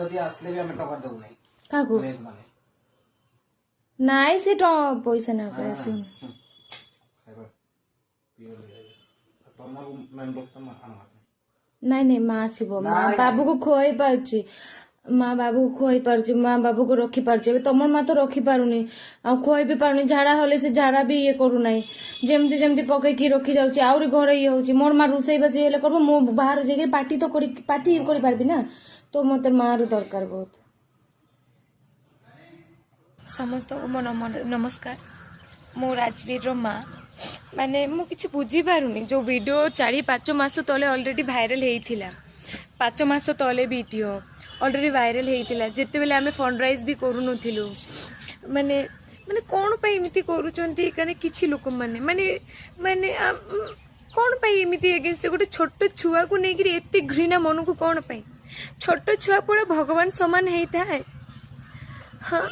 जदी आसले भी हमें टका देउ नहीं काकू बैंक माने नाइ से पैसा ना पैसे तोमा मेंबर त आना ନାଇଁ ନାଇଁ ମା ଆସିବ ମା ବାବୁକୁ ଖୁଆଇ ପାରୁଛି ମା ବାବୁକୁ ଖୁଆଇ ପାରୁଛି ମା ବାବୁକୁ ରଖି ପାରୁଛି ଏବେ ତମ ମା ତ ରଖି ପାରୁନି ଆଉ ଖୁଆଇ ବି ପାରୁନି ଝାଡା ହେଲେ ସେ ଝାଡା ବି ଇଏ କରୁନାହିଁ ଯେମିତି ଯେମିତି ପକେଇକି ରଖି ଯାଉଛି ଆହୁରି ଘରେ ଇଏ ହଉଛି ମୋର ମା ରୋଷେଇ ବାସି ହେଲେ କରିବ ମୁଁ ବାହାରେ ଯାଇକି ପାଟି କରିପାରିବି ନା ତ ମତେ ମା ର ଦରକାର ବହୁତ। ସମସ୍ତଙ୍କୁ ମୋ ନମସ୍କାର। ମୁଁ ରାଜବୀର ମା ମାନେ ମୁଁ କିଛି ବୁଝିପାରୁନି जो वीडियो 4-5 मास तले ऑलरेडी भाइराल होता 5 मास तले वीडियो ऑलरेडी भाइराल होता जिते बेले आम फंड भी करूनु माने माने कौन पे एमती करुँच किसी लोक माने माने माने कौन पे एमती एगेंस्ट गोटे छोट छुआ को लेकिन एत घृणा मन को कौन पे छोट छुआ पूरा भगवान समान होता है। हाँ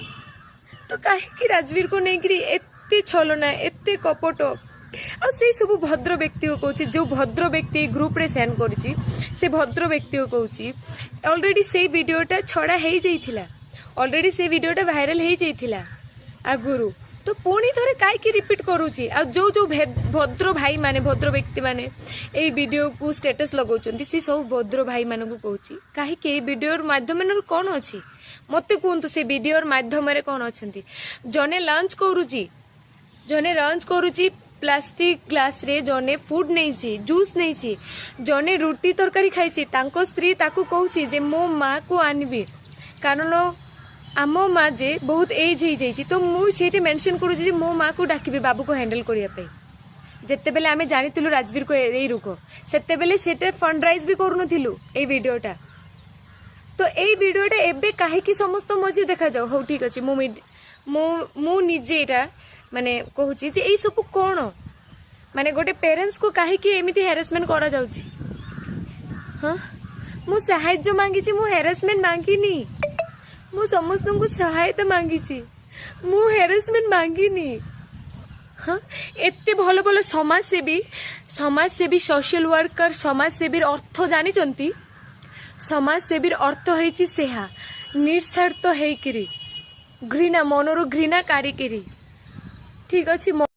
तो कहीं राजवीर को लेकिन एत छलना एत कपट आ से सब भद्र व्यक्ति को कहूँ जो भद्र व्यक्ति ग्रुप रे सेंड करी से भद्र व्यक्ति को कहूँ ऑलरेडी से वीडियोटा छड़ा हो जाइथिला ऑलरेडी से वीडियोटा भाइराल हो जाइथिला आगुरु तो पुणी थोड़े कहीं रिपीट करुच्ची आ जो जो भद्र भाई माने भद्र व्यक्ति माने ए वीडियो को स्टेटस लगाउछन्ती से सब भद्र भाई मान को कहूँ कहीं वीडियो माध्यम कौन अच्छी मत कहतु से वीडियो माध्यम कौन अच्छी जने लंच करुच्ची जने लंच करुच्ची प्लास्टिक ग्लास रे जने फूड नहीं जूस नहीं जने रुटी तरकारी खाई तांको स्त्री ताकू कहूँ जे मो माँ को आनबी कारण आम माँ जे बहुत एज हो जाइए तो मुझे मेंशन करुँच मो माँ को डाकिबी बाबू को हैंडल करने जिते बेले आम जानी राजवीर को यही रोग सेते बेले सेटे फंड राइज भी करूनु ए वीडियोटा तो यही वीडियोटा एबे कहीं समस्त मझे देखा जाओ हो ठीक अच्छे मु निजे माने कहूँ जे यही सब कौन माने गोटे पेरेंट्स को कहीं एमती हेरासमेंट करा जाउची। हाँ मु सहायता मांगी मु हेरासमेंट मांगिनी मु समस्त को सहायता मांगी मु हेरासमेंट मांगिनी। हाँ एते भल भल समाज सेवी सोशल वर्कर समाज सेवी अर्थ जानी समाज सेवी अर्थ होइछि सेहा निस्वार्थ हेकरी घृणा मनरो घृणा कारिकी ठीक अच्छे।